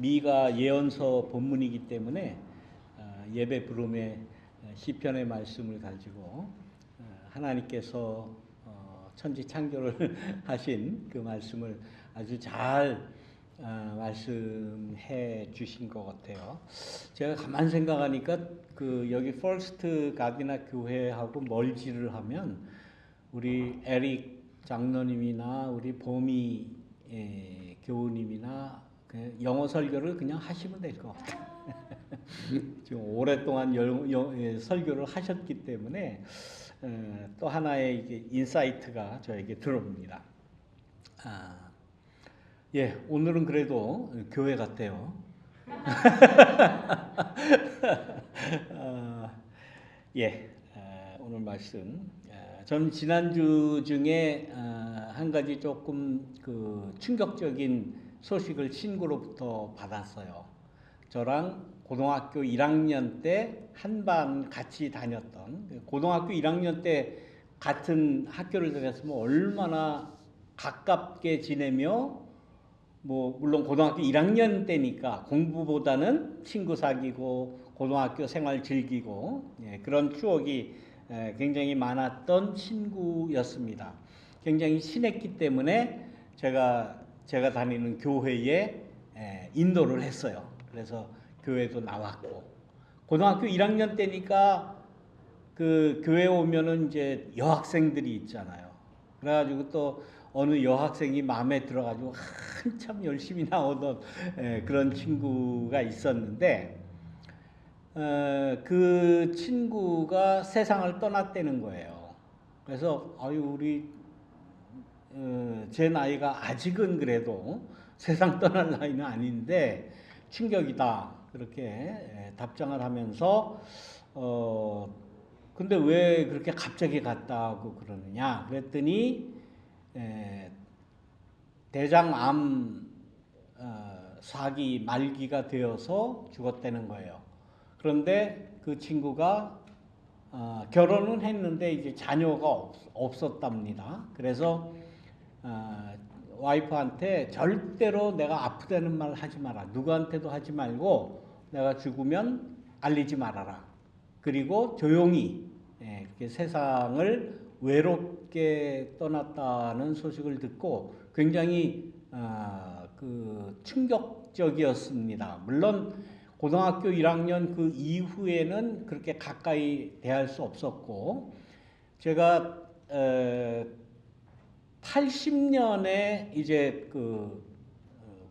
미가 예언서 본문이기 때문에 예배 부름의 시편의 말씀을 가지고 하나님께서 천지 창조를 하신 그 말씀을 아주 잘 말씀해 주신 것 같아요. 제가 가만 생각하니까 여기 퍼스트 가디나 교회하고 멀지를 하면 우리 에릭 장로님이나 우리 보미 교우님이나 영어 설교를 그냥 하시면 될 것 같아요. 지금 오랫동안 설교를 하셨기 때문에 또 하나의 이게 인사이트가 저에게 들어옵니다. 예, 오늘은 그래도 교회 같아요. 오늘 말씀. 저는 지난주 중에 한 가지 조금 충격적인 소식을 친구로부터 받았어요. 저랑 고등학교 1학년 때 한 반 같이 다녔던, 고등학교 1학년 때 같은 학교를 다녔으면 얼마나 가깝게 지내며, 물론 고등학교 1학년 때니까 공부보다는 친구 사귀고 고등학교 생활 즐기고 그런 추억이 굉장히 많았던 친구였습니다. 굉장히 친했기 때문에 제가 다니는 교회에 인도를 했어요. 그래서 교회도 나왔고, 고등학교 1학년 때니까 그 교회 오면은 이제 여학생들이 있잖아요. 그래가지고 또 어느 여학생이 마음에 들어가지고 한참 열심히 나오던 그런 친구가 있었는데, 그 친구가 세상을 떠났다는 거예요. 그래서 제 나이가 아직은 그래도 세상 떠날 나이는 아닌데 충격이다, 그렇게 답장을 하면서 근데 왜 그렇게 갑자기 갔다고 그러느냐 그랬더니 대장암 사기 말기가 되어서 죽었다는 거예요. 그런데 그 친구가 결혼은 했는데 이제 자녀가 없었답니다. 그래서 와이프한테 절대로 내가 아프다는 말 하지 마라. 누구한테도 하지 말고 내가 죽으면 알리지 말아라. 그리고 조용히 이렇게 세상을 외롭게 떠났다는 소식을 듣고 굉장히 충격적이었습니다. 물론 고등학교 1학년 그 이후에는 그렇게 가까이 대할 수 없었고, 제가 80년에 이제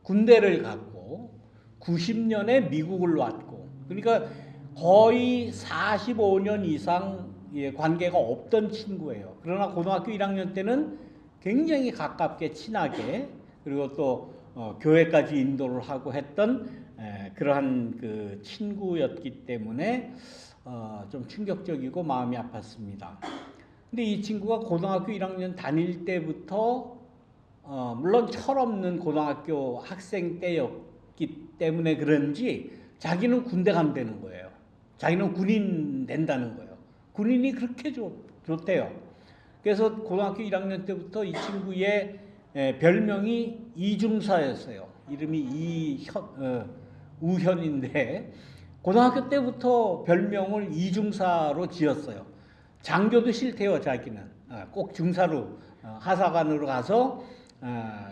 군대를 갔고 90년에 미국을 왔고, 그러니까 거의 45년 이상 관계가 없던 친구예요. 그러나 고등학교 1학년 때는 굉장히 가깝게 친하게, 그리고 또 교회까지 인도를 하고 했던 그러한 그 친구였기 때문에 좀 충격적이고 마음이 아팠습니다. 근데 이 친구가 고등학교 1학년 다닐 때부터 물론 철없는 고등학교 학생 때였기 때문에 그런지 자기는 군대 간다는 거예요. 자기는 군인 된다는 거예요. 군인이 그렇게 좋대요. 그래서 고등학교 1학년 때부터 이 친구의 별명이 이중사였어요. 이름이 우현인데 고등학교 때부터 별명을 이중사로 지었어요. 장교도 싫대요, 자기는. 꼭 중사로, 하사관으로 가서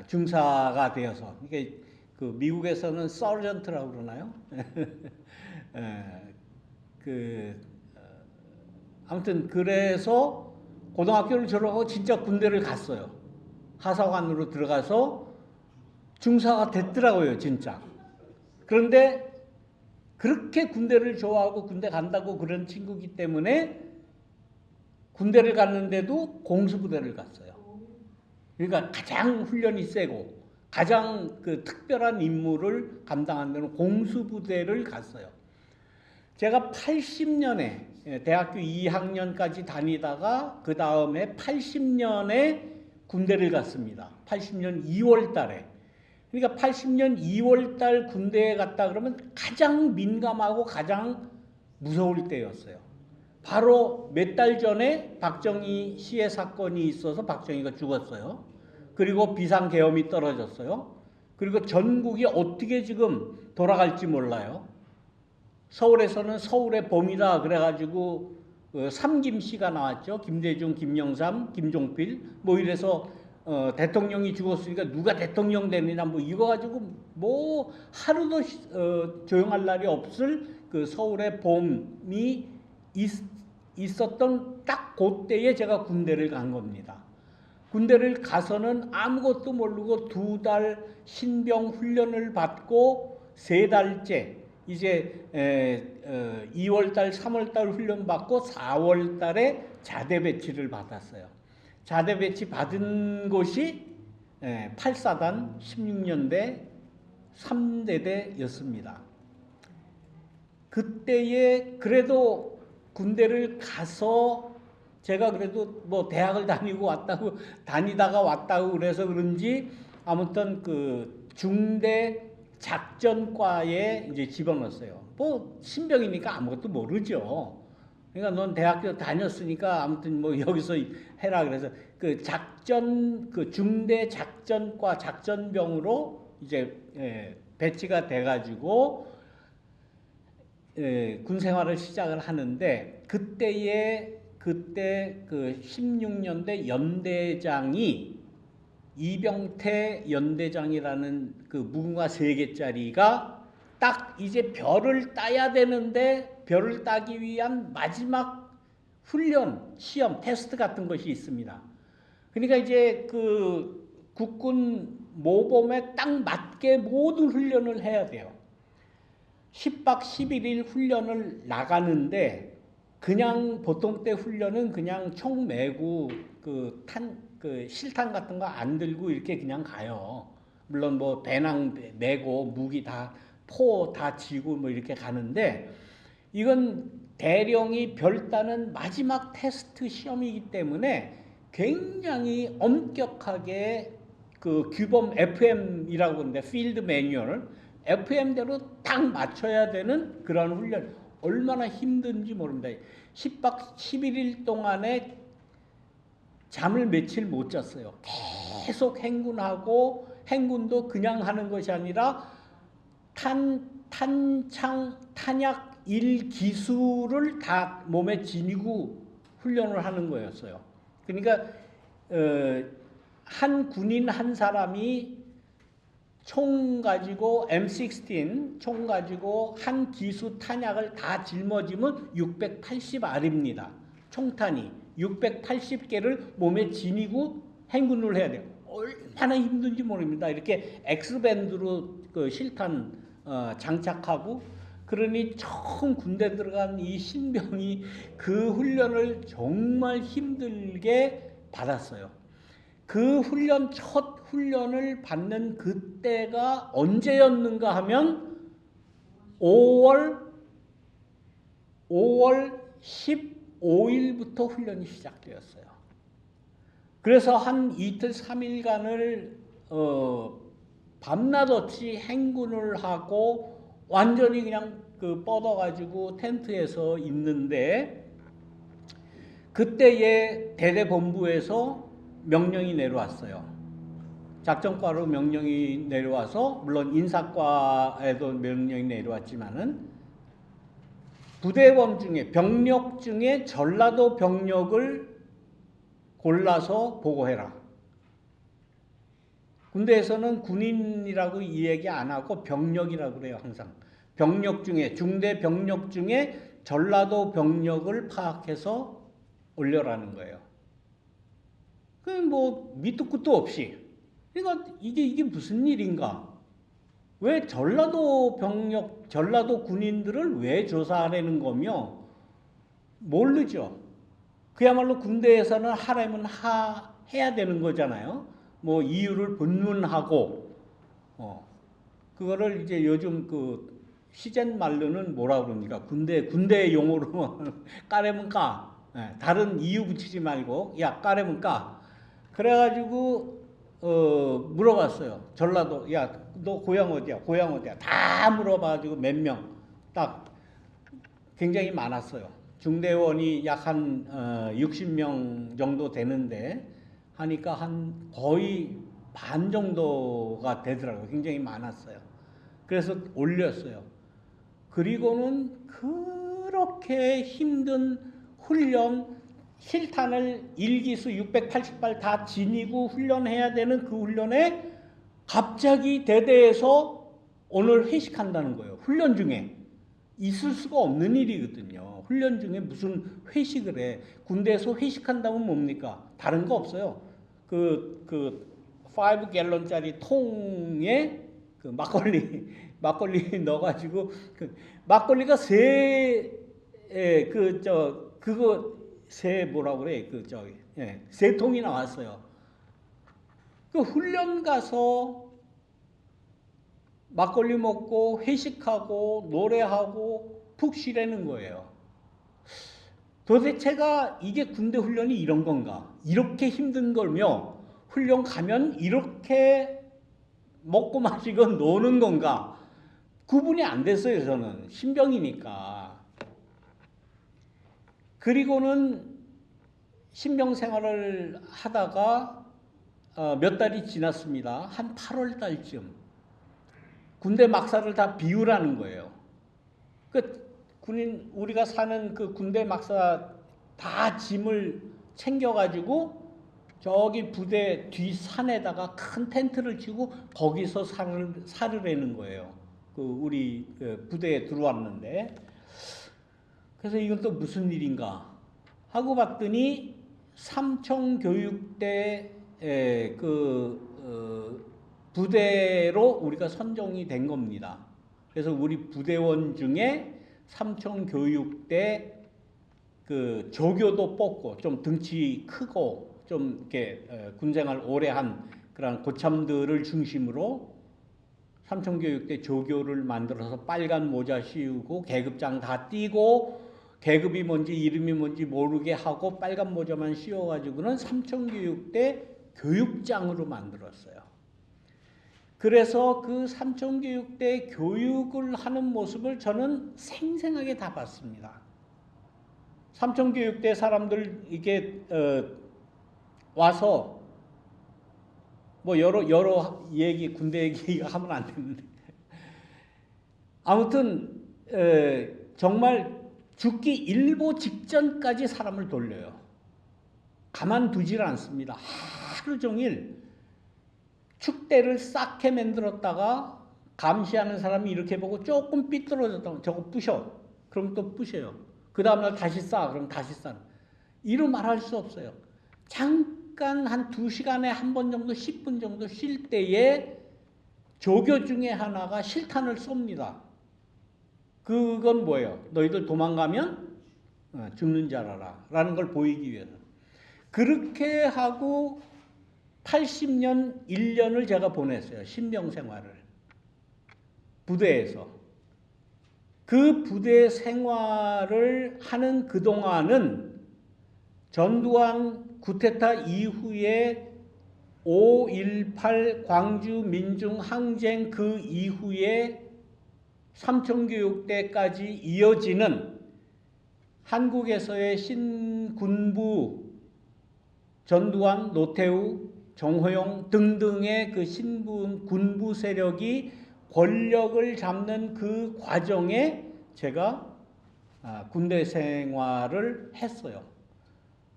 중사가 되어서. 이게 미국에서는 서전트라고 그러나요? 아무튼 그래서 고등학교를 졸업하고 진짜 군대를 갔어요. 하사관으로 들어가서 중사가 됐더라고요, 진짜. 그런데 그렇게 군대를 좋아하고 군대 간다고 그런 친구기 때문에 군대를 갔는데도 공수부대를 갔어요. 그러니까 가장 훈련이 세고 가장 특별한 임무를 감당하는 데는 공수부대를 갔어요. 제가 80년에 대학교 2학년까지 다니다가 그 다음에 80년에 군대를 갔습니다. 80년 2월 달에. 그러니까 80년 2월 달 군대에 갔다 그러면 가장 민감하고 가장 무서울 때였어요. 바로 몇 달 전에 박정희 씨의 사건이 있어서 박정희가 죽었어요. 그리고 비상계엄이 떨어졌어요. 그리고 전국이 어떻게 지금 돌아갈지 몰라요. 서울에서는 서울의 봄이다 그래가지고 삼김씨가 나왔죠. 김대중, 김영삼, 김종필 뭐 이래서 대통령이 죽었으니까 누가 대통령 되느냐 뭐 이거 가지고 뭐 하루도 조용할 날이 없을 그 서울의 봄이 있었던 딱 그때에 제가 군대를 간 겁니다. 군대를 가서는 아무것도 모르고 2달 신병 훈련을 받고 3달째 이제 2월달, 3월달 훈련 받고 4월달에 자대 배치를 받았어요. 자대 배치 받은 곳이 8사단 16년대 3대대였습니다. 그때에 그래도 군대를 가서 제가 그래도 뭐 대학을 다니다가 왔다고 그래서 그런지 아무튼 그 중대 작전과에 이제 집어넣었어요. 뭐 신병이니까 아무것도 모르죠. 그러니까 넌 대학교 다녔으니까 아무튼 뭐 여기서 해라 그래서 그 중대 작전과 작전병으로 이제 배치가 돼가지고 군 생활을 시작을 하는데 그때 그 16년대 연대장이 이병태 연대장이라는 그 무궁화 3개짜리가 딱 이제 별을 따야 되는데 별을 따기 위한 마지막 훈련, 시험, 테스트 같은 것이 있습니다. 그러니까 이제 그 국군 모범에 딱 맞게 모든 훈련을 해야 돼요. 10박 11일 훈련을 나가는데 그냥 보통 때 훈련은 그냥 총 메고 그 실탄 같은 거 안 들고 이렇게 그냥 가요. 물론 뭐 배낭 메고 무기 포 다 쥐고 뭐 이렇게 가는데 이건 대령이 별따는 마지막 테스트 시험이기 때문에 굉장히 엄격하게 그 규범 FM이라고 하는데 필드 매뉴얼 FM대로 딱 맞춰야 되는 그런 훈련. 얼마나 힘든지 모릅니다. 10박 11일 동안에 잠을 며칠 못 잤어요. 계속 행군하고 행군도 그냥 하는 것이 아니라 탄약 1기술을 다 몸에 지니고 훈련을 하는 거였어요. 그러니까 한 군인 한 사람이 총 가지고 M16 총 가지고 한 기수 탄약을 다 짊어지면 680알입니다. 총탄이 680개를 몸에 지니고 행군을 해야 돼요. 얼마나 힘든지 모릅니다. 이렇게 X밴드로 그 실탄 장착하고 그러니 처음 군대 들어간 이 신병이 그 훈련을 정말 힘들게 받았어요. 그 첫 훈련을 받는 그때가 언제였는가 하면 5월 15일부터 훈련이 시작되었어요. 그래서 한 이틀 3일간을 밤낮 없이 행군을 하고 완전히 그냥 뻗어가지고 텐트에서 있는데 그때에 대대본부에서 명령이 내려왔어요. 작전과로 명령이 내려와서 물론 인사과에도 명령이 내려왔지만은 부대원 중에 병력 중에 전라도 병력을 골라서 보고해라. 군대에서는 군인이라고 이 얘기 안 하고 병력이라고 그래요. 항상 병력 중에 중대 병력 중에 전라도 병력을 파악해서 올려라는 거예요. 그 뭐 밑도 끝도 없이. 그러니까 이게 무슨 일인가? 왜 전라도 병력, 전라도 군인들을 왜 조사하려는 거며 모르죠. 그야말로 군대에서는 하라면 해야 되는 거잖아요. 뭐 이유를 본문하고 그거를 이제 요즘 그 시젠 말로는 뭐라 그럽니까? 군대 용어로 까려면 까. 다른 이유 붙이지 말고 야 까려면 까. 그래가지고 물어봤어요. 전라도 야 너 고향 어디야? 고향 어디야? 다 물어봐가지고 몇 명 딱 굉장히 많았어요. 중대원이 약 한 60명 정도 되는데 하니까 한 거의 반 정도가 되더라고요. 굉장히 많았어요. 그래서 올렸어요. 그리고는 그렇게 힘든 훈련, 실탄을 1기수 680발 다 지니고 훈련해야 되는 그 훈련에 갑자기 대대에서 오늘 회식한다는 거예요. 훈련 중에. 있을 수가 없는 일이거든요. 훈련 중에 무슨 회식을 해. 군대에서 회식한다면 뭡니까? 다른 거 없어요. 그 5갤런짜리 통에 그 막걸리 넣어가지고 그 막걸리가 세 통이 나왔어요. 그 훈련 가서 막걸리 먹고 회식하고 노래하고 푹 쉬라는 거예요. 도대체가 이게 군대 훈련이 이런 건가? 이렇게 힘든 걸며 훈련 가면 이렇게 먹고 마시고 노는 건가? 구분이 안 됐어요. 저는 신병이니까. 그리고는 신병 생활을 하다가 몇 달이 지났습니다. 한 8월 달쯤 군대 막사를 다 비우라는 거예요. 군인 우리가 사는 그 군대 막사 다 짐을 챙겨가지고 저기 부대 뒤 산에다가 큰 텐트를 치고 거기서 살으라는 거예요. 우리 부대에 들어왔는데, 그래서 이건 또 무슨 일인가 하고 봤더니 삼청교육대 부대로 우리가 선정이 된 겁니다. 그래서 우리 부대원 중에 삼청교육대 그 조교도 뽑고 좀 등치 크고 좀 이렇게 군생활 오래 한 그런 고참들을 중심으로 삼청교육대 조교를 만들어서 빨간 모자 씌우고 계급장 다 띄고 계급이 뭔지 이름이 뭔지 모르게 하고 빨간 모자만 씌워가지고는 삼청교육대 교육장으로 만들었어요. 그래서 그 삼청교육대 교육을 하는 모습을 저는 생생하게 다 봤습니다. 삼청교육대 사람들 이게 와서 뭐 여러 얘기 군대 얘기 하면 안 되는데 아무튼 정말 죽기 일보 직전까지 사람을 돌려요. 가만두질 않습니다. 하루 종일 축대를 쌓게 만들었다가 감시하는 사람이 이렇게 보고 조금 삐뚤어졌다면 저거 부셔. 그럼 또 부셔요. 그 다음날 다시 쌓아. 그럼 다시 쌓아. 이루 말할 수 없어요. 잠깐 한 2시간에 한 번 정도 10분 정도 쉴 때에 조교 중에 하나가 실탄을 쏩니다. 그건 뭐예요? 너희들 도망가면 죽는 줄 알아라 라는 걸 보이기 위해서. 그렇게 하고 80년 1년을 제가 보냈어요. 신병 생활을. 부대에서. 그 부대 생활을 하는 그동안은 전두환 쿠데타 이후에 5.18 광주 민중 항쟁 그 이후에 삼청교육대까지 이어지는 한국에서의 신군부 전두환, 노태우, 정호용 등등의 그 군부 세력이 권력을 잡는 그 과정에 제가 군대 생활을 했어요.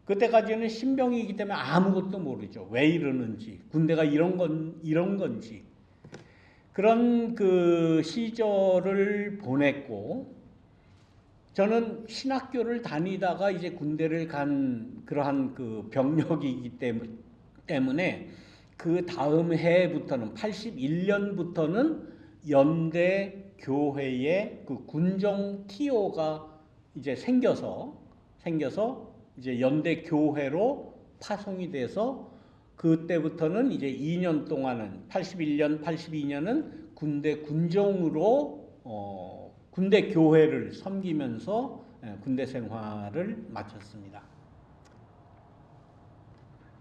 그때까지는 신병이기 때문에 아무것도 모르죠. 왜 이러는지, 군대가 이런 건지. 그런 그 시절을 보냈고, 저는 신학교를 다니다가 이제 군대를 간 그러한 그 병력이기 때문에 그 다음 해부터는 81년부터는 연대 교회에 그 군정 TO가 이제 생겨서 이제 연대 교회로 파송이 돼서 그때부터는 이제 2년 동안은 81년, 82년은 군대 군정으로 군대 교회를 섬기면서 군대 생활을 마쳤습니다.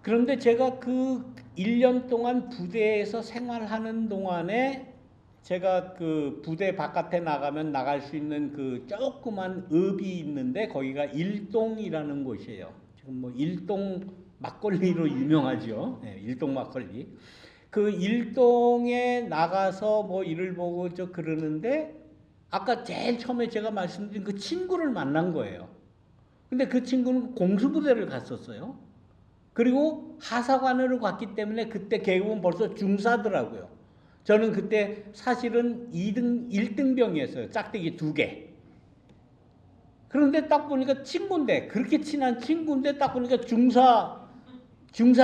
그런데 제가 그 1년 동안 부대에서 생활하는 동안에 제가 그 부대 바깥에 나가면 나갈 수 있는 그 조그만 읍이 있는데 거기가 일동이라는 곳이에요. 지금 뭐 일동 막걸리로 유명하죠. 네, 일동 막걸리. 그 일동에 나가서 뭐 일을 보고 저 그러는데 아까 제일 처음에 제가 말씀드린 그 친구를 만난 거예요. 근데 그 친구는 공수부대를 갔었어요. 그리고 하사관으로 갔기 때문에 그때 계급은 벌써 중사더라고요. 저는 그때 사실은 2등, 1등병이었어요. 짝대기 2개. 그런데 딱 보니까 친구인데, 그렇게 친한 친구인데 딱 보니까 중사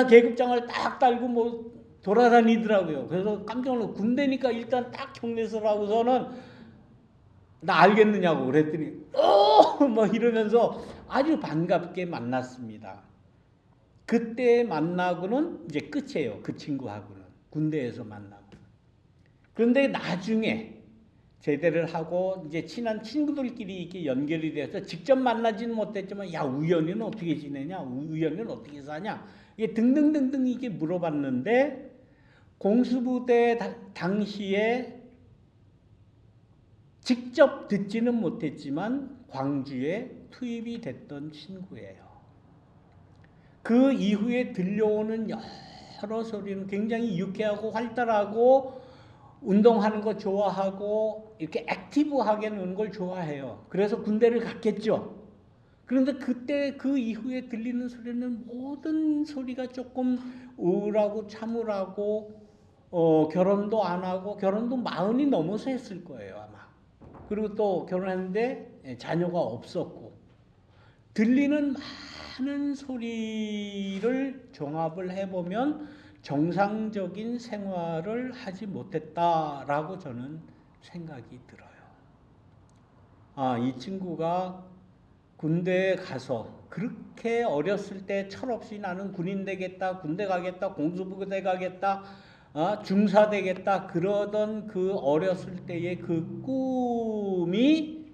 계급장을 딱 달고 뭐 돌아다니더라고요. 그래서 깜짝 놀라고 군대니까 일단 딱 경례서를 하고서는 나 알겠느냐고 그랬더니 뭐 이러면서 아주 반갑게 만났습니다. 그때 만나고는 이제 끝이에요. 그 친구하고는 군대에서 만나고. 그런데 나중에 제대를 하고 이제 친한 친구들끼리 이렇게 연결이 돼서 직접 만나지는 못했지만 야 우연이는 어떻게 지내냐, 우연이는 어떻게 사냐 이게 등등등등 이게 물어봤는데 공수부대 당시에 직접 듣지는 못했지만 광주에 투입이 됐던 친구예요. 그 이후에 들려오는 여러 소리는 굉장히 유쾌하고 활달하고 운동하는 거 좋아하고 이렇게 액티브하게 노는 걸 좋아해요. 그래서 군대를 갔겠죠. 그런데 그때 그 이후에 들리는 소리는 모든 소리가 조금 우울하고 참울하고 결혼도 안 하고 결혼도 40이 넘어서 했을 거예요 아마. 그리고 또 결혼했는데 자녀가 없었고 들리는 많은 소리를 종합을 해보면 정상적인 생활을 하지 못했다라고 저는 생각이 들어요. 아, 이 친구가 군대에 가서 그렇게 어렸을 때 철없이 나는 군인 되겠다, 군대 가겠다, 공수부대 가겠다, 중사 되겠다 그러던 그 어렸을 때의 그 꿈이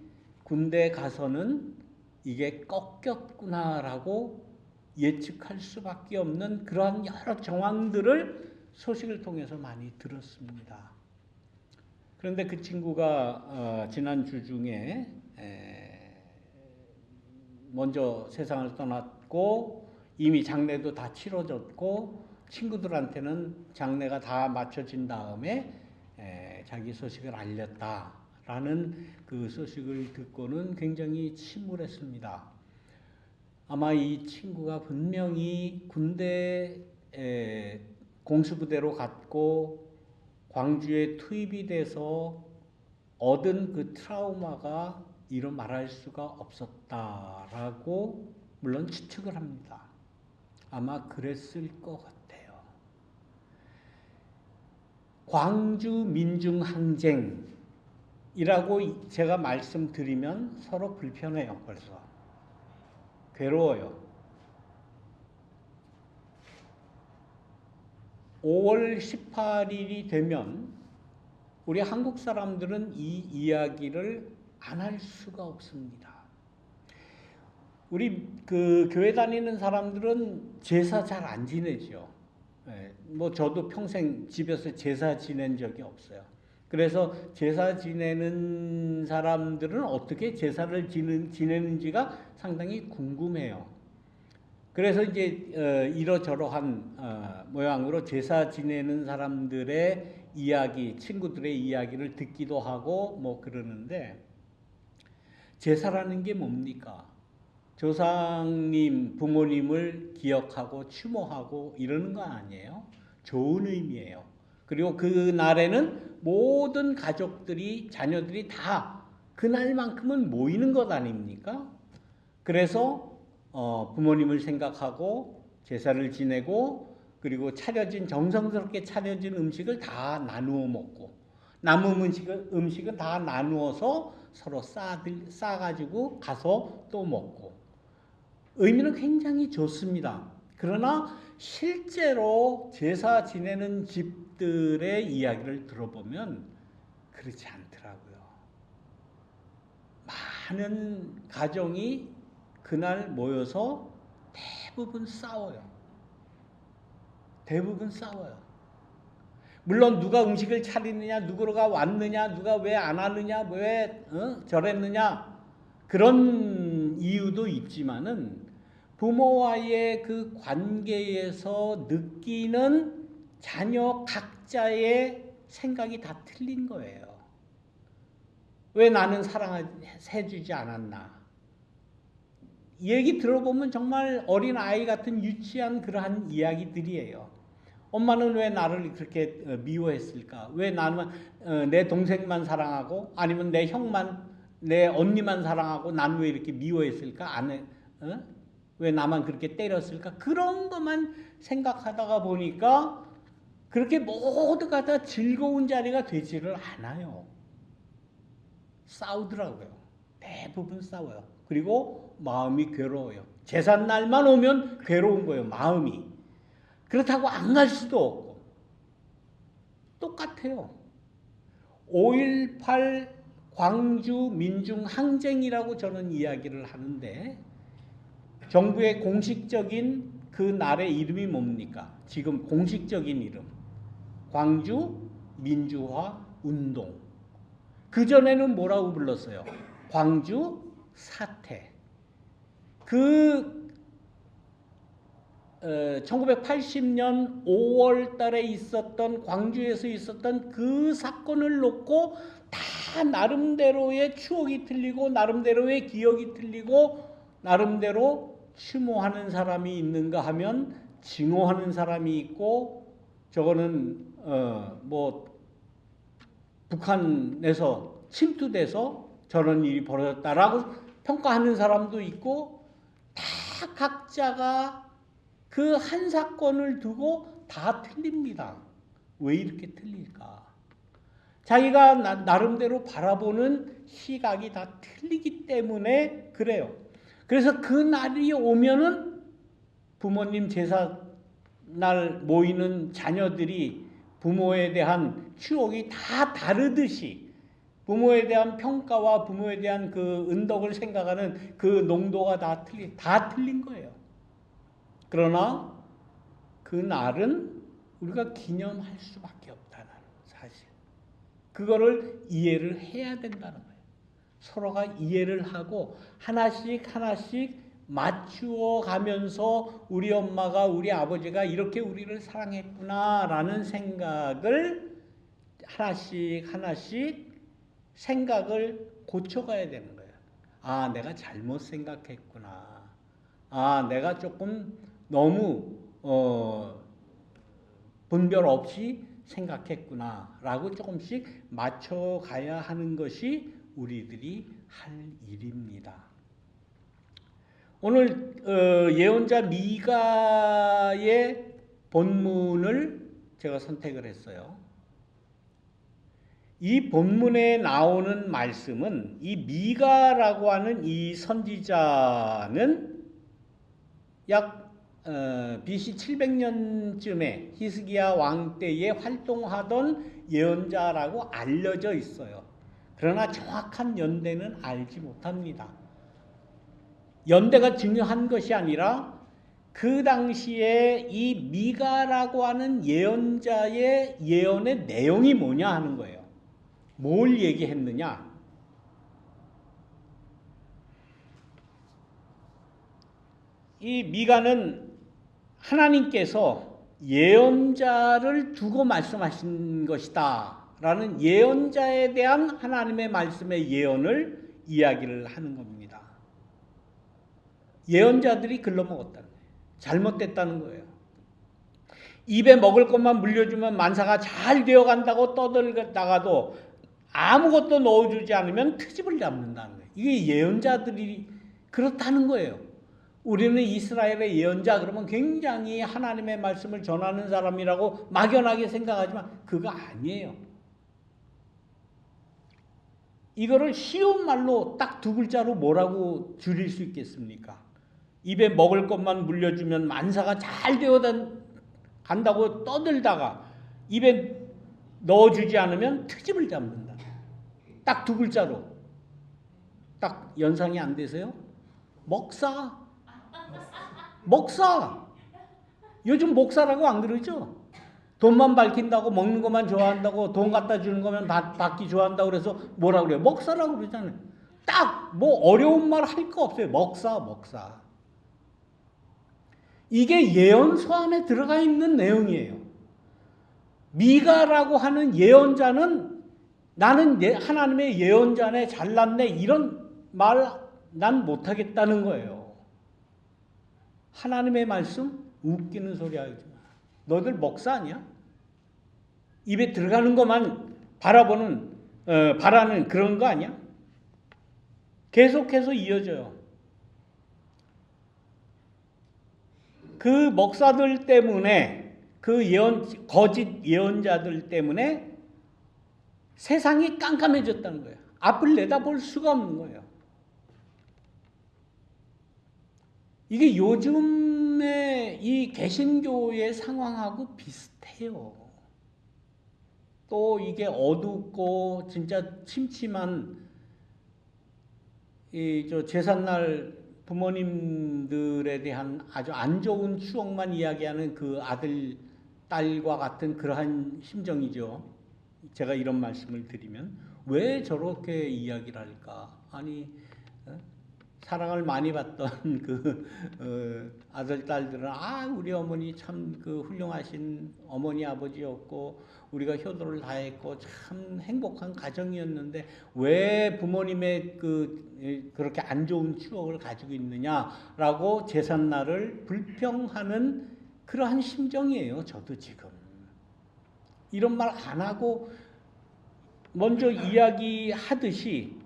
군대 가서는 이게 꺾였구나라고 예측할 수밖에 없는 그러한 여러 정황들을 소식을 통해서 많이 들었습니다. 그런데 그 친구가 지난주 중에 먼저 세상을 떠났고 이미 장례도 다 치러졌고 친구들한테는 장례가 다 마쳐진 다음에 자기 소식을 알렸다라는 그 소식을 듣고는 굉장히 침울했습니다. 아마 이 친구가 분명히 군대 공수부대로 갔고 광주에 투입이 돼서 얻은 그 트라우마가 이루 말할 수가 없었다라고 물론 추측을 합니다. 아마 그랬을 것 같아요. 광주 민중항쟁이라고 제가 말씀드리면 서로 불편해요. 벌써. 괴로워요. 5월 18일이 되면 우리 한국 사람들은 이 이야기를 안 할 수가 없습니다. 우리 그 교회 다니는 사람들은 제사 잘 안 지내죠. 뭐 저도 평생 집에서 제사 지낸 적이 없어요. 그래서 제사 지내는 사람들은 어떻게 제사를 지내는지가 상당히 궁금해요. 그래서 이제 이러저러한 모양으로 제사 지내는 사람들의 이야기, 친구들의 이야기를 듣기도 하고 뭐 그러는데 제사라는 게 뭡니까? 조상님, 부모님을 기억하고 추모하고 이러는 거 아니에요? 좋은 의미예요. 그리고 그 날에는 모든 가족들이, 자녀들이 다 그날만큼은 모이는 것 아닙니까? 그래서 부모님을 생각하고 제사를 지내고 그리고 정성스럽게 차려진 음식을 다 나누어 먹고 남은 음식은 다 나누어서 서로 싸가지고 가서 또 먹고 의미는 굉장히 좋습니다. 그러나 실제로 제사 지내는 집들의 이야기를 들어보면 그렇지 않더라고요. 많은 가정이 그날 모여서 대부분 싸워요. 물론 누가 음식을 차리느냐, 누구가 왔느냐, 누가 왜 안 하느냐, 왜 저랬느냐 그런 이유도 있지만은 부모와의 그 관계에서 느끼는 자녀 각자의 생각이 다 틀린 거예요. 왜 나는 사랑해주지 않았나? 얘기 들어보면 정말 어린 아이 같은 유치한 그러한 이야기들이에요. 엄마는 왜 나를 그렇게 미워했을까? 왜 나는 내 동생만 사랑하고 아니면 내 형만, 내 언니만 사랑하고 난 왜 이렇게 미워했을까? 왜 나만 그렇게 때렸을까? 그런 것만 생각하다가 보니까 그렇게 모두가 다 즐거운 자리가 되지를 않아요. 싸우더라고요. 대부분 싸워요. 그리고 마음이 괴로워요. 제삿날만 오면 괴로운 거예요. 마음이. 그렇다고 안 갈 수도 없고. 똑같아요. 5.18 광주 민중항쟁이라고 저는 이야기를 하는데 정부의 공식적인 그 날의 이름이 뭡니까? 지금 공식적인 이름. 광주 민주화 운동. 그전에는 뭐라고 불렀어요? 광주 사태. 1980년 5월 달에 있었던 광주에서 있었던 그 사건을 놓고 다 나름대로의 추억이 틀리고 나름대로의 기억이 틀리고 나름대로 추모하는 사람이 있는가 하면 증오하는 사람이 있고 저거는 북한에서 침투돼서 저런 일이 벌어졌다라고 평가하는 사람도 있고 다 각자가 그 한 사건을 두고 다 틀립니다. 왜 이렇게 틀릴까? 자기가 나름대로 바라보는 시각이 다 틀리기 때문에 그래요. 그래서 그 날이 오면은 부모님 제삿날 모이는 자녀들이 부모에 대한 추억이 다 다르듯이 부모에 대한 평가와 부모에 대한 그 은덕을 생각하는 그 농도가 다 틀린 거예요. 그러나 그 날은 우리가 기념할 수밖에 없다는 사실. 그거를 이해를 해야 된다는 거예요. 서로가 이해를 하고 하나씩 맞추어 가면서 우리 엄마가 우리 아버지가 이렇게 우리를 사랑했구나라는 생각을 하나씩 생각을 고쳐가야 되는 거예요. 아, 내가 잘못 생각했구나. 아, 내가 조금 너무 분별 없이 생각했구나 라고 조금씩 맞춰가야 하는 것이 우리들이 할 일입니다. 오늘 예언자 미가의 본문을 제가 선택을 했어요. 이 본문에 나오는 말씀은 이 미가라고 하는 이 선지자는 약 BC 700년쯤에 히스기야 왕 때에 활동하던 예언자라고 알려져 있어요. 그러나 정확한 연대는 알지 못합니다. 연대가 중요한 것이 아니라 그 당시에 이 미가라고 하는 예언자의 예언의 내용이 뭐냐 하는 거예요. 뭘 얘기했느냐? 이 미가는 하나님께서 예언자를 두고 말씀하신 것이다 라는 예언자에 대한 하나님의 말씀의 예언을 이야기를 하는 겁니다. 예언자들이 글러먹었다는 거예요. 잘못됐다는 거예요. 입에 먹을 것만 물려주면 만사가 잘 되어간다고 떠들다가도 아무것도 넣어주지 않으면 트집을 잡는다는 거예요. 이게 예언자들이 그렇다는 거예요. 우리는 이스라엘의 예언자 그러면 굉장히 하나님의 말씀을 전하는 사람이라고 막연하게 생각하지만 그거 아니에요. 이거를 쉬운 말로 딱 두 글자로 뭐라고 줄일 수 있겠습니까? 입에 먹을 것만 물려주면 만사가 잘 되어간다고 떠들다가 입에 넣어주지 않으면 트집을 잡는다. 딱 두 글자로. 딱 연상이 안 되세요? 목사. 요즘 목사라고 안 그러죠? 돈만 밝힌다고 먹는 것만 좋아한다고 돈 갖다 주는 거면 받기 좋아한다고 그래서 뭐라 그래요? 목사라고 그러잖아요. 딱 뭐 어려운 말 할 거 없어요. 목사. 이게 예언서 안에 들어가 있는 내용이에요. 미가라고 하는 예언자는 나는 하나님의 예언자네, 잘났네, 이런 말 난 못하겠다는 거예요. 하나님의 말씀 웃기는 소리 하지 마. 너희들 목사 아니야? 입에 들어가는 것만 바라는 그런 거 아니야? 계속해서 이어져요. 그 목사들 때문에, 그 거짓 예언자들 때문에 세상이 깜깜해졌다는 거예요. 앞을 내다볼 수가 없는 거예요. 이게 요즘의 이 개신교의 상황하고 비슷해요. 또 이게 어둡고 진짜 침침한 제삿날 부모님들에 대한 아주 안 좋은 추억만 이야기하는 그 아들, 딸과 같은 그러한 심정이죠. 제가 이런 말씀을 드리면 왜 저렇게 이야기를 할까? 아니, 사랑을 많이 받던 아들, 딸들은 우리 어머니 참 그 훌륭하신 어머니, 아버지였고 우리가 효도를 다했고 참 행복한 가정이었는데 왜 부모님의 그렇게 안 좋은 추억을 가지고 있느냐라고 제삿날을 불평하는 그러한 심정이에요. 저도 지금 이런 말 안 하고 먼저 이야기하듯이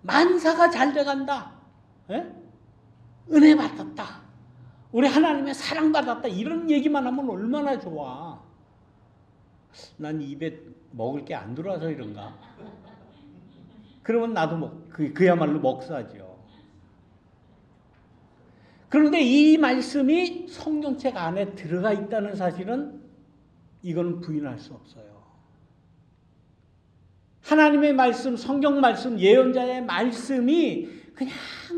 만사가 잘 돼간다, 은혜 받았다, 우리 하나님의 사랑 받았다, 이런 얘기만 하면 얼마나 좋아. 난 입에 먹을 게 안 들어와서 이런가? 그러면 나도 그야말로 목사죠. 그런데 이 말씀이 성경책 안에 들어가 있다는 사실은 이건 부인할 수 없어요. 하나님의 말씀, 성경 말씀, 예언자의 말씀이 그냥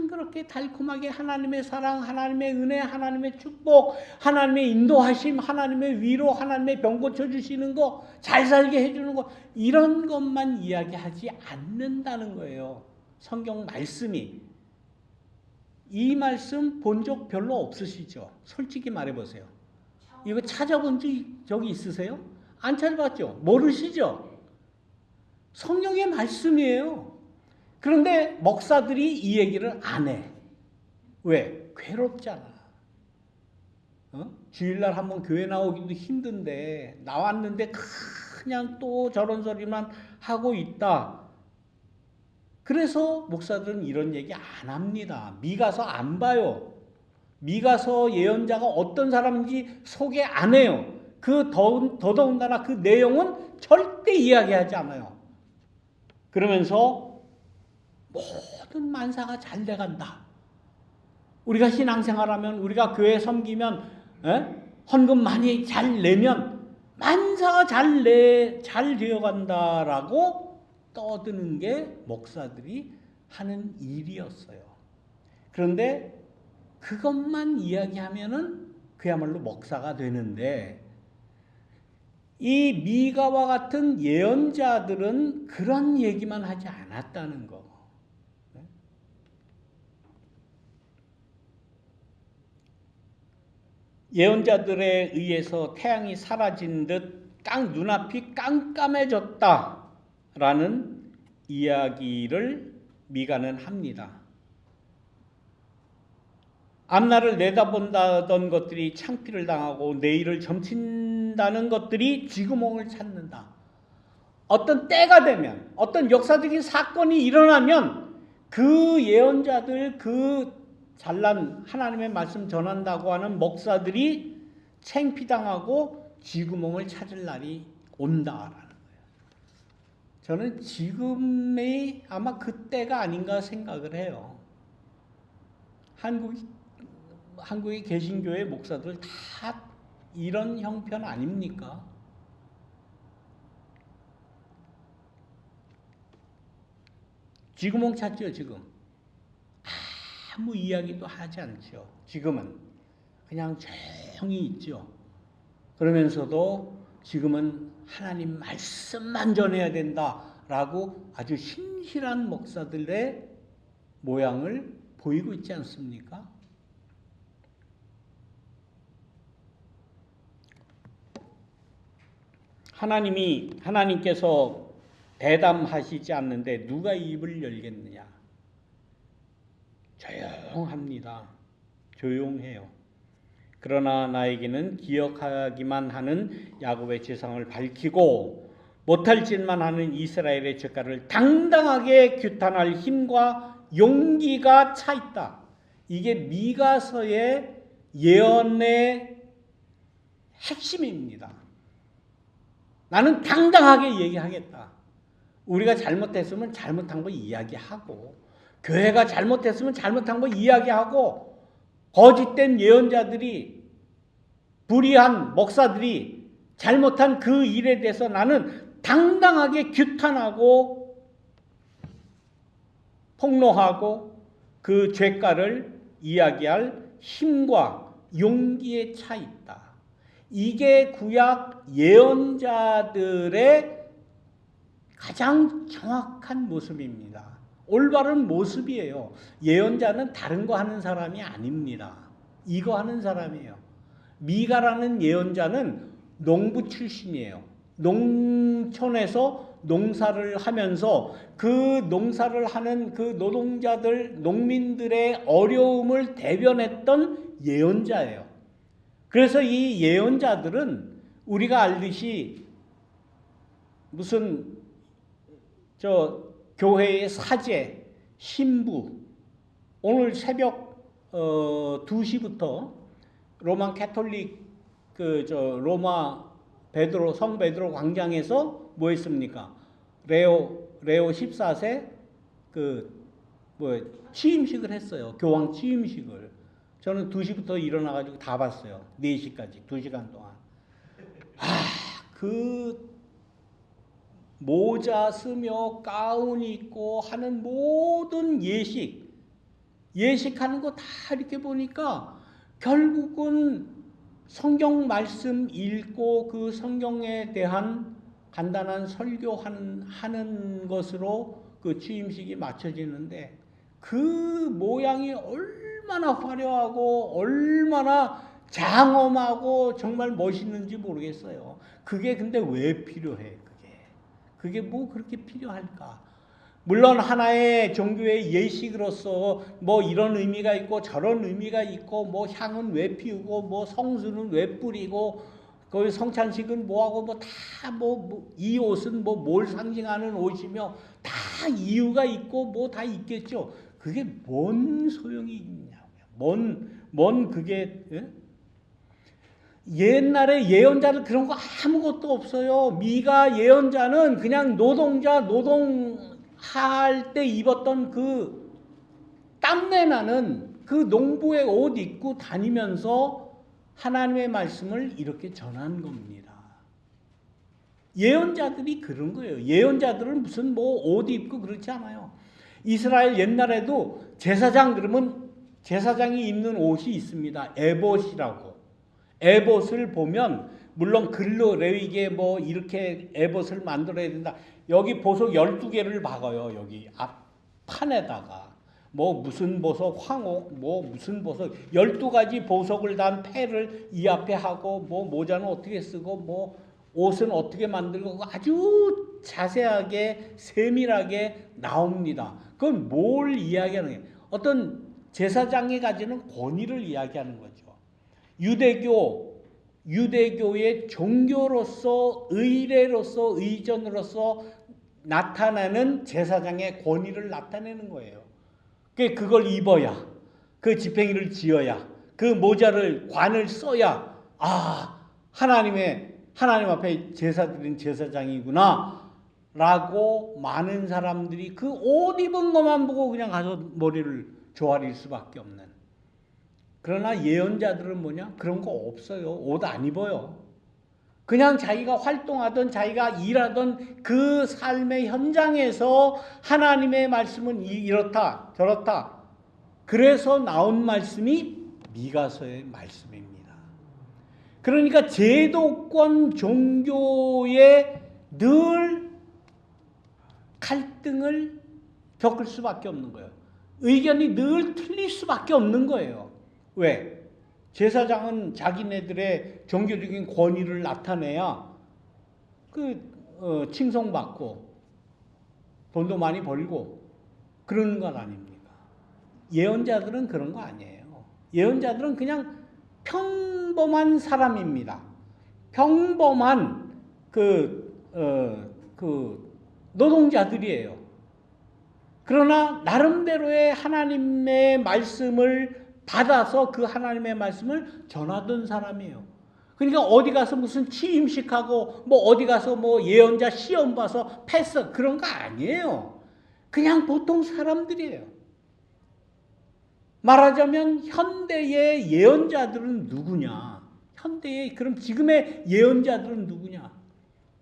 그렇게 달콤하게 하나님의 사랑, 하나님의 은혜, 하나님의 축복, 하나님의 인도하심, 하나님의 위로, 하나님의 병 고쳐주시는 거, 잘 살게 해주는 거, 이런 것만 이야기하지 않는다는 거예요. 성경 말씀이. 이 말씀 본 적 별로 없으시죠? 솔직히 말해보세요. 이거 찾아본 적이 있으세요? 안 찾아봤죠? 모르시죠? 성경의 말씀이에요. 그런데 목사들이 이 얘기를 안 해. 왜? 괴롭잖아. 주일날 한번 교회 나오기도 힘든데 나왔는데 그냥 또 저런 소리만 하고 있다. 그래서 목사들은 이런 얘기 안 합니다. 미가서 안 봐요. 미가서 예언자가 어떤 사람인지 소개 안 해요. 더더군다나 그 내용은 절대 이야기하지 않아요. 그러면서 모든 만사가 잘 돼간다. 우리가 신앙생활하면, 우리가 교회 섬기면, 헌금 많이 잘 내면 만사가 잘 되어간다라고 떠드는 게 목사들이 하는 일이었어요. 그런데 그것만 이야기하면은 그야말로 목사가 되는데, 이 미가와 같은 예언자들은 그런 얘기만 하지 않았다는 거. 예언자들에 의해서 태양이 사라진 듯 눈앞이 깜깜해졌다라는 이야기를 미가는 합니다. 앞날을 내다본다던 것들이 창피를 당하고 내일을 점친다는 것들이 쥐구멍을 찾는다. 어떤 때가 되면, 어떤 역사적인 사건이 일어나면 그 예언자들, 그 잘난 하나님의 말씀 전한다고 하는 목사들이 창피당하고 쥐구멍을 찾을 날이 온다라는 거예요. 저는 지금이 아마 그때가 아닌가 생각을 해요. 한국의 개신교의 목사들 다 이런 형편 아닙니까? 쥐구멍 찾죠, 지금. 아무 이야기도 하지 않죠. 지금은 그냥 조용히 있죠. 그러면서도 지금은 하나님 말씀만 전해야 된다라고 아주 신실한 목사들의 모양을 보이고 있지 않습니까? 하나님께서 대담하시지 않는데 누가 입을 열겠느냐? 조용합니다. 조용해요. 그러나 나에게는 기억하기만 하는 야곱의 죄상을 밝히고 못할 짓만 하는 이스라엘의 죄가를 당당하게 규탄할 힘과 용기가 차 있다. 이게 미가서의 예언의 핵심입니다. 나는 당당하게 얘기하겠다. 우리가 잘못했으면 잘못한 거 이야기하고, 교회가 잘못했으면 잘못한 거 이야기하고, 거짓된 예언자들이, 불의한 목사들이 잘못한 그 일에 대해서 나는 당당하게 규탄하고 폭로하고 그 죄가를 이야기할 힘과 용기에 차 있다. 이게 구약 예언자들의 가장 정확한 모습입니다. 올바른 모습이에요. 예언자는 다른 거 하는 사람이 아닙니다. 이거 하는 사람이에요. 미가라는 예언자는 농부 출신이에요. 농촌에서 농사를 하면서 그 농사를 하는 그 노동자들, 농민들의 어려움을 대변했던 예언자예요. 그래서 이 예언자들은 우리가 알듯이 무슨 교회의 사제, 신부, 오늘 새벽 2시부터 로마 캐톨릭 로마 성 베드로 광장에서 뭐 했습니까? 레오 14세 취임식을 했어요. 교황 취임식을. 저는 2시부터 일어나가지고 다 봤어요. 4시까지 2시간 동안. 그 모자 쓰며 가운 입고 하는 모든 예식하는 거 다 이렇게 보니까 결국은 성경 말씀 읽고 그 성경에 대한 간단한 설교하는 것으로 그 취임식이 맞춰지는데 그 모양이 얼마나 화려하고 얼마나 장엄하고 정말 멋있는지 모르겠어요. 그게 근데 왜 필요해? 그게 뭐 그렇게 필요할까? 물론 하나의 종교의 예식으로서 뭐 이런 의미가 있고 저런 의미가 있고 뭐 향은 왜 피우고 뭐 성수는 왜 뿌리고 거기 성찬식은 뭐하고 뭐 다 이 옷은 뭐 뭘 상징하는 옷이며 다 이유가 있고 뭐 다 있겠죠. 그게 뭔 소용이 있냐고요. 뭔 그게 옛날에 예언자들 그런 거 아무것도 없어요. 미가 예언자는 그냥 노동할 때 입었던 그 땀내 나는 그 농부의 옷 입고 다니면서 하나님의 말씀을 이렇게 전한 겁니다. 예언자들이 그런 거예요. 예언자들은 무슨 뭐 옷 입고 그렇지 않아요. 이스라엘 옛날에도 제사장 그러면 제사장이 입는 옷이 있습니다. 에봇이라고. 에봇을 보면 물론 글로 레위기에 뭐 이렇게 에봇을 만들어야 된다. 여기 보석 12개를 박아요. 여기 앞 판에다가 뭐 무슨 보석, 황옥, 뭐 무슨 보석 12가지 보석을 단 패를 이 앞에 하고 뭐 모자는 어떻게 쓰고 뭐 옷은 어떻게 만들고 아주 자세하게 세밀하게 나옵니다. 그건 뭘 이야기하는 거예요? 어떤 제사장이 가지는 권위를 이야기하는 거죠. 유대교의 종교로서 의례로서 의전으로서 나타나는 제사장의 권위를 나타내는 거예요. 그걸 입어야, 그 지팡이를 쥐어야, 그 모자를 관을 써야 하나님 앞에 제사드린 제사장이구나 라고 많은 사람들이 그 옷 입은 것만 보고 그냥 가서 머리를 조아릴 수밖에 없는. 그러나 예언자들은 뭐냐? 그런 거 없어요. 옷 안 입어요. 그냥 자기가 활동하던 자기가 일하던 그 삶의 현장에서 하나님의 말씀은 이렇다 저렇다. 그래서 나온 말씀이 미가서의 말씀입니다. 그러니까 제도권 종교에 늘 갈등을 겪을 수밖에 없는 거예요. 의견이 늘 틀릴 수밖에 없는 거예요. 왜? 제사장은 자기네들의 종교적인 권위를 나타내야 칭송받고 돈도 많이 벌고 그런 것 아닙니까? 예언자들은 그런 거 아니에요. 예언자들은 그냥 평범한 사람입니다. 평범한 노동자들이에요. 그러나 나름대로의 하나님의 말씀을 받아서 그 하나님의 말씀을 전하던 사람이에요. 그러니까 어디 가서 무슨 취임식하고 뭐 어디 가서 뭐 예언자 시험 봐서 패스 그런 거 아니에요. 그냥 보통 사람들이에요. 말하자면 현대의 예언자들은 누구냐? 현대의 그럼 지금의 예언자들은 누구냐?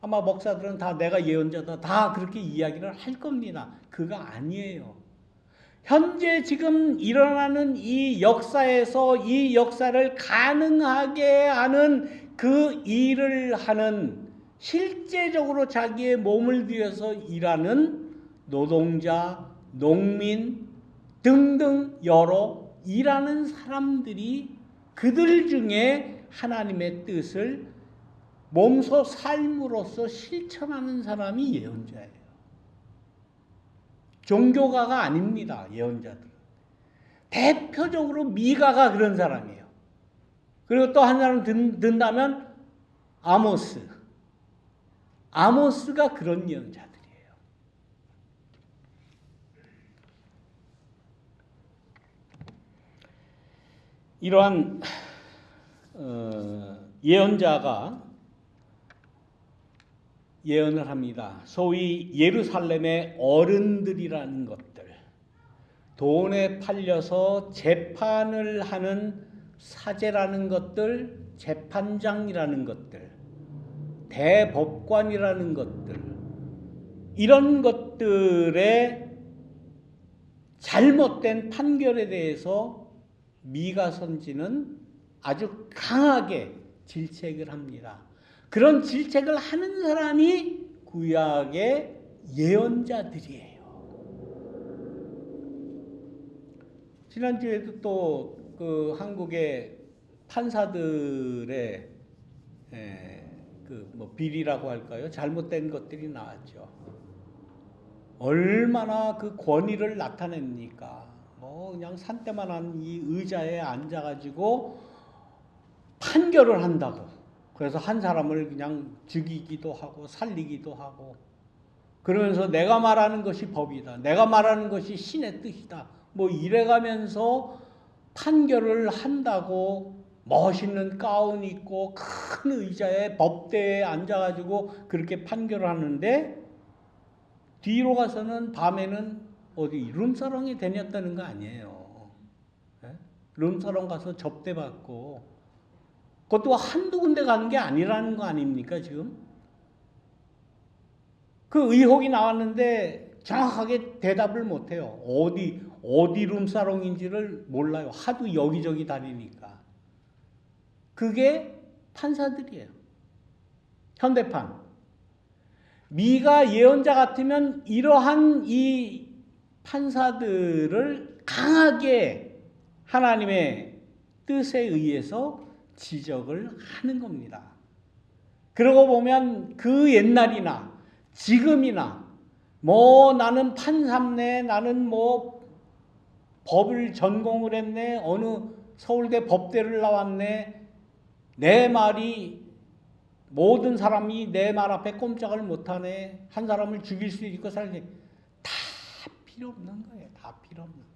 아마 목사들은 다 내가 예언자다 다 그렇게 이야기를 할 겁니다. 그거 아니에요. 현재 지금 일어나는 이 역사에서 이 역사를 가능하게 하는 그 일을 하는 실제적으로 자기의 몸을 들여서 일하는 노동자, 농민 등등 여러 일하는 사람들이 그들 중에 하나님의 뜻을 몸소 삶으로써 실천하는 사람이 예언자예요. 종교가가 아닙니다. 예언자들은. 대표적으로 미가가 그런 사람이에요. 그리고 또 한 사람 든다면 아모스. 아모스가 그런 예언자들이에요. 이러한 예언자가 예언을 합니다. 소위 예루살렘의 어른들이라는 것들, 돈에 팔려서 재판을 하는 사제라는 것들, 재판장이라는 것들, 대법관이라는 것들, 이런 것들의 잘못된 판결에 대해서 미가 선지는 아주 강하게 질책을 합니다. 그런 질책을 하는 사람이 구약의 예언자들이에요. 지난주에도 또 그 한국의 판사들의 뭐 비리라고 할까요? 잘못된 것들이 나왔죠. 얼마나 그 권위를 나타냅니까? 뭐 그냥 산때만한 이 의자에 앉아가지고 판결을 한다고. 그래서 한 사람을 그냥 죽이기도 하고 살리기도 하고 그러면서 내가 말하는 것이 법이다. 내가 말하는 것이 신의 뜻이다. 뭐 이래가면서 판결을 한다고 멋있는 가운 입고 큰 의자에 법대에 앉아가지고 그렇게 판결을 하는데 뒤로 가서는 밤에는 어디 룸사롱에 다녔다는 거 아니에요. 룸사롱 가서 접대받고 그것도 한두 군데 가는 게 아니라는 거 아닙니까 지금? 그 의혹이 나왔는데 정확하게 대답을 못해요. 어디 룸사롱인지를 몰라요. 하도 여기저기 다니니까. 그게 판사들이에요. 현대판. 미가 예언자 같으면 이러한 이 판사들을 강하게 하나님의 뜻에 의해서 지적을 하는 겁니다. 그러고 보면 그 옛날이나 지금이나 뭐 나는 판사네, 나는 뭐 법을 전공을 했네, 어느 서울대 법대를 나왔네, 내 말이 모든 사람이 내 말 앞에 꼼짝을 못하네, 한 사람을 죽일 수 있고 살게 다 필요 없는 거예요. 다 필요 없는 거예요.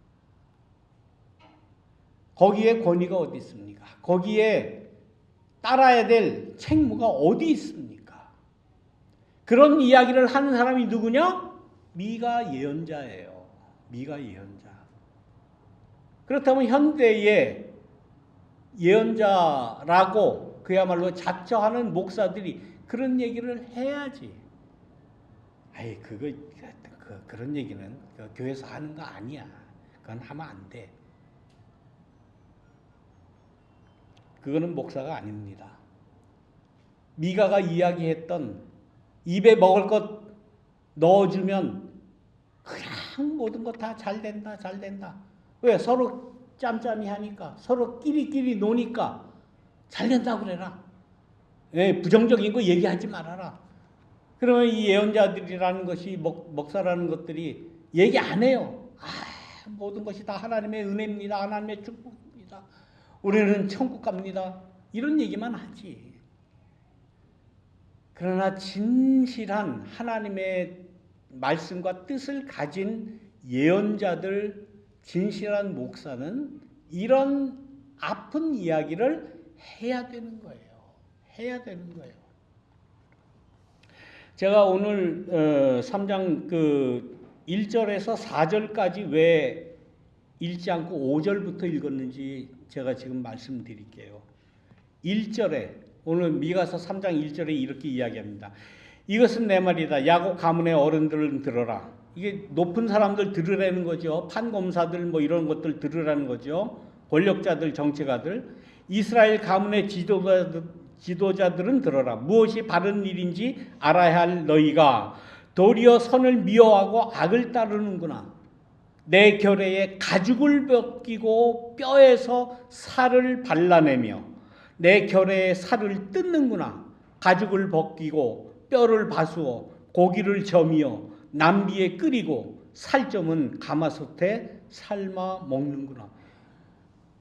거기에 권위가 어디 있습니까? 거기에 따라야 될 책무가 어디 있습니까? 그런 이야기를 하는 사람이 누구냐? 미가 예언자예요. 미가 예언자. 그렇다면 현대의 예언자라고 그야말로 자처하는 목사들이 그런 얘기를 해야지. 아이 그런 얘기는 교회에서 하는 거 아니야. 그건 하면 안 돼. 그거는 목사가 아닙니다. 미가가 이야기했던 입에 먹을 것 넣어주면 그냥 모든 것 다 잘 된다, 잘 된다. 왜? 서로 짬짬이 하니까, 서로 끼리끼리 노니까 잘 된다고 그래라. 예, 부정적인 거 얘기하지 말아라. 그러면 이 예언자들이라는 것이 목사라는 것들이 얘기 안 해요. 모든 것이 다 하나님의 은혜입니다. 하나님의 축복입니다. 우리는 천국 갑니다. 이런 얘기만 하지. 그러나 진실한 하나님의 말씀과 뜻을 가진 예언자들, 진실한 목사는 이런 아픈 이야기를 해야 되는 거예요. 해야 되는 거예요. 제가 오늘 3장 1절에서 4절까지 왜 읽지 않고 5절부터 읽었는지 제가 지금 말씀드릴게요. 1절에 오늘 미가서 3장 1절에 이렇게 이야기합니다. 이것은 내 말이다. 야곱 가문의 어른들은 들어라. 이게 높은 사람들 들으라는 거죠. 판검사들 뭐 이런 것들 들으라는 거죠. 권력자들, 정치가들. 이스라엘 가문의 지도자들은 들어라. 무엇이 바른 일인지 알아야 할 너희가 도리어 선을 미워하고 악을 따르는구나. 내 결의에 가죽을 벗기고 뼈에서 살을 발라내며 내 결의에 살을 뜯는구나. 가죽을 벗기고 뼈를 바수어 고기를 저미어 남비에 끓이고 살점은 가마솥에 삶아 먹는구나.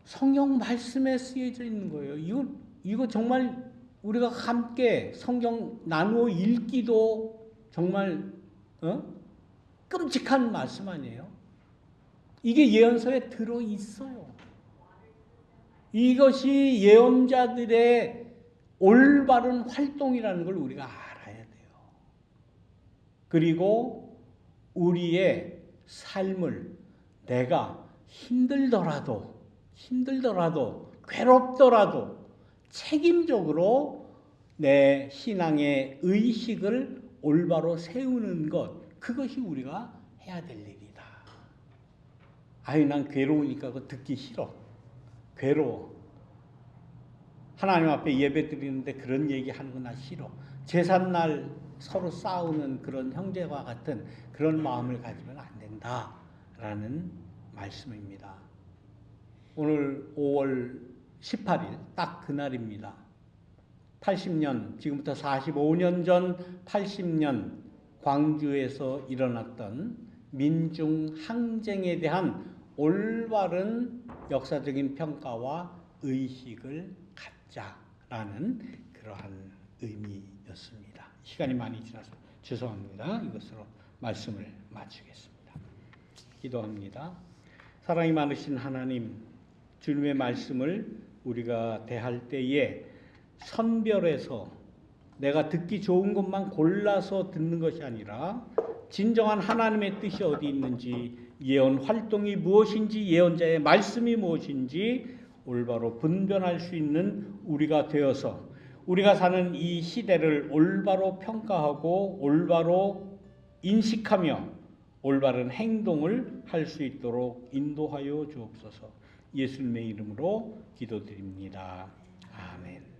성경 말씀에 쓰여져 있는 거예요. 이거 정말 우리가 함께 성경 나누어 읽기도 정말 끔찍한 말씀 아니에요? 이게 예언서에 들어 있어요. 이것이 예언자들의 올바른 활동이라는 걸 우리가 알아야 돼요. 그리고 우리의 삶을 내가 힘들더라도 괴롭더라도 책임적으로 내 신앙의 의식을 올바로 세우는 것, 그것이 우리가 해야 될 일이다. 난 괴로우니까 그거 듣기 싫어. 괴로워. 하나님 앞에 예배 드리는데 그런 얘기 하는 거 나 싫어. 제삿날 서로 싸우는 그런 형제와 같은 그런 마음을 가지면 안 된다라는 말씀입니다. 오늘 5월 18일 딱 그날입니다. 80년, 지금부터 45년 전 80년 광주에서 일어났던 민중 항쟁에 대한 올바른 역사적인 평가와 의식을 갖자라는 그러한 의미였습니다. 시간이 많이 지나서 죄송합니다. 이것으로 말씀을 마치겠습니다. 기도합니다. 사랑이 많으신 하나님, 주님의 말씀을 우리가 대할 때에 선별해서 내가 듣기 좋은 것만 골라서 듣는 것이 아니라 진정한 하나님의 뜻이 어디 있는지, 예언 활동이 무엇인지, 예언자의 말씀이 무엇인지 올바로 분별할 수 있는 우리가 되어서 우리가 사는 이 시대를 올바로 평가하고 올바로 인식하며 올바른 행동을 할 수 있도록 인도하여 주옵소서. 예수님의 이름으로 기도드립니다. 아멘.